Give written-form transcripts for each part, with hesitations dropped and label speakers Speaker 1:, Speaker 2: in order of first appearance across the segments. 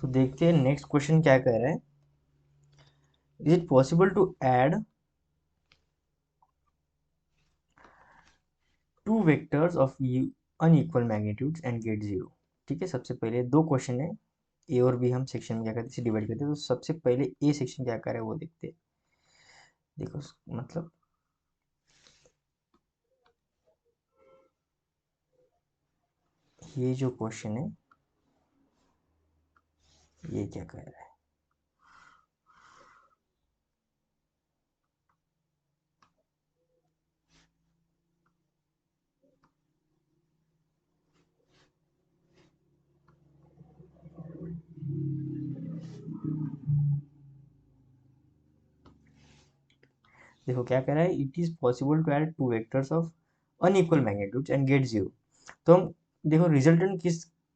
Speaker 1: तो देखते हैं नेक्स्ट क्वेश्चन क्या कह रहा है। Is it possible to add two vectors of unequal magnitudes and get zero. ठीक है, सबसे पहले दो क्वेश्चन है, ए और बी हम सेक्शन में क्या करते हैं डिवाइड करते हैं। तो सबसे पहले ए सेक्शन क्या कर रहा है वो देखते हैं। देखो मतलब ये जो क्वेश्चन है ये क्या कह रहा है। देखो क्या कह रहा है, it is possible to add two vectors of unequal magnitudes and get zero. तो हम देखो रिजल्टेंट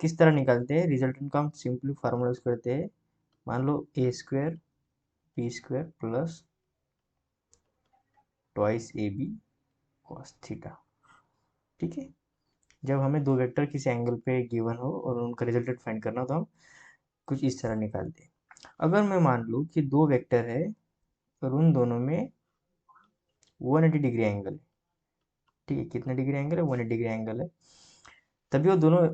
Speaker 1: किस तरह निकालते हैं। रिजल्टेंट का हम सिंपली फार्मूला यूज करते हैं। मान लो A square B square plus twice A B cos theta. ठीक है, जब हमें दो वेक्टर किसी एंगल पे गिवन हो और उनका रिजल्टेंट फाइंड करना हो तो हम कुछ इस तरह निकालते हैं। अगर मैं मान लूँ कि दो वेक्टर है और उन दोनों में 180 डिग्री एंगल है। ठीक है, कितना डिग्री एंगल है, 180 डिग्री एंगल है। तभी वो दोनों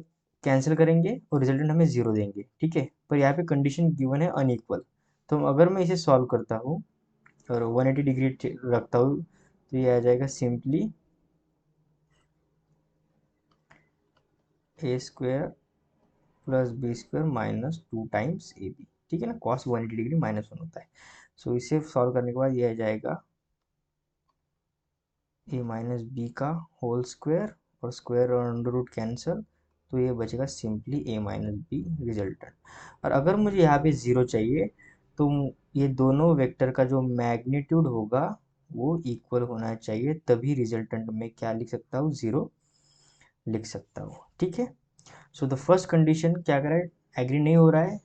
Speaker 1: कैंसिल करेंगे और रिजल्टेंट हमें जीरो देंगे। ठीक है, पर यहाँ पे कंडीशन गिवन है अनइक्वल। तो अगर मैं इसे सॉल्व करता हूँ और 180 डिग्री रखता हूँ तो ये आ जाएगा simply a square plus b square minus 2 times a b. ठीक है ना, कॉस 180 डिग्री -1 होता है। सो इसे सॉल्व करने के बाद ये आ जाएगा ए माइनस बी का होल स्क्वायर और स्क्वायर और अंडर रूट कैंसिल। तो ये बचेगा सिंपली ए माइनस बी रिजल्टेंट। और अगर मुझे यहाँ पे ज़ीरो चाहिए तो ये दोनों वेक्टर का जो मैग्नीट्यूड होगा वो इक्वल होना चाहिए, तभी रिजल्टेंट में क्या लिख सकता हूँ, ज़ीरो लिख सकता हूँ। ठीक है, सो द फर्स्ट कंडीशन क्या कर रहा है, एग्री नहीं हो रहा है।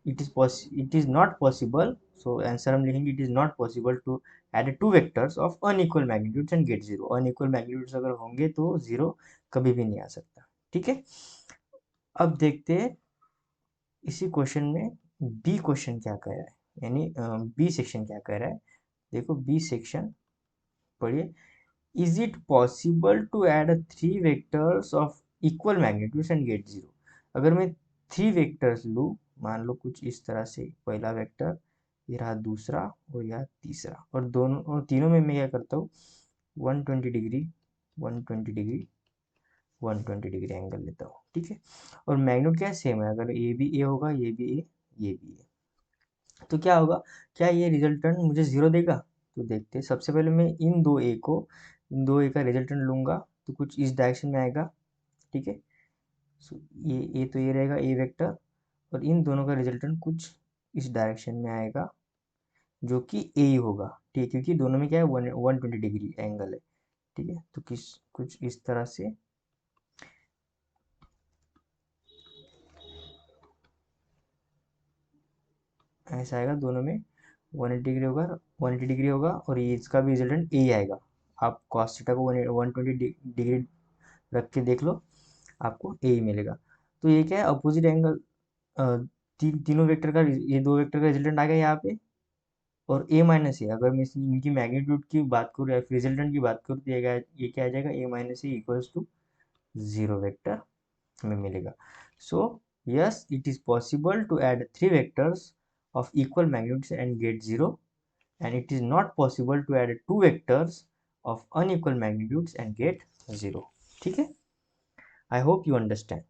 Speaker 1: It is not possible. So answer हम लिखेंगे it is not possible to add two vectors of unequal magnitudes and get zero. Unequal magnitudes अगर होंगे तो जीरो कभी भी नहीं आ सकता। ठीक है, अब देखते हैं इसी क्वेश्चन में बी क्वेश्चन क्या कह रहा है, यानी बी सेक्शन क्या कह रहा है। देखो बी सेक्शन पढ़िए। Is it possible to add three vectors of equal magnitudes and get zero. अगर मैं थ्री वेक्टर्स लूँ, मान लो कुछ इस तरह से, पहला वेक्टर ये रहा, दूसरा और यह तीसरा, और दोनों और तीनों में मैं क्या करता हूँ 120 डिग्री 120 डिग्री 120 डिग्री एंगल लेता हूँ। ठीक है, और मैग्नीट्यूड क्या सेम है, अगर ये भी ए होगा ये भी ए ये भी ए, तो क्या होगा, क्या ये रिजल्टेंट मुझे जीरो देगा। तो देखते हैं, सबसे पहले मैं इन दो ए का रिजल्टेंट लूंगा तो कुछ इस डायरेक्शन में आएगा। ठीक है, सो ये ए तो ये रहेगा ए वेक्टर, और इन दोनों का रिजल्टेंट कुछ इस डायरेक्शन में आएगा जो कि ए ही होगा। ठीक है, क्योंकि दोनों में क्या है 120 डिग्री एंगल है। ठीक है, तो कुछ इस तरह से ऐसा आएगा, दोनों में 180 डिग्री होगा, 180 डिग्री होगा, और ये इसका भी रिजल्टेंट ए ही आएगा। आप कॉस थीटा को 120 डिग्री रख के देख लो, आपको ए ही मिलेगा। तो ये क्या है, अपोजिट एंगल। तीनों वेक्टर का, ये दो वेक्टर का रिजल्टेंट आ गया यहाँ पे, और ए माइनस ए, अगर मैं इनकी मैग्नीट्यूड की बात करूँ या रिजल्टेंट की बात करूँ तो ये क्या आ जाएगा, A minus A equals to zero vector हमें मिलेगा। So yes, it is possible to add three vectors of equal magnitudes and get zero, and it is not possible to add two vectors of unequal magnitudes and get zero. ठीक है, I hope you understand.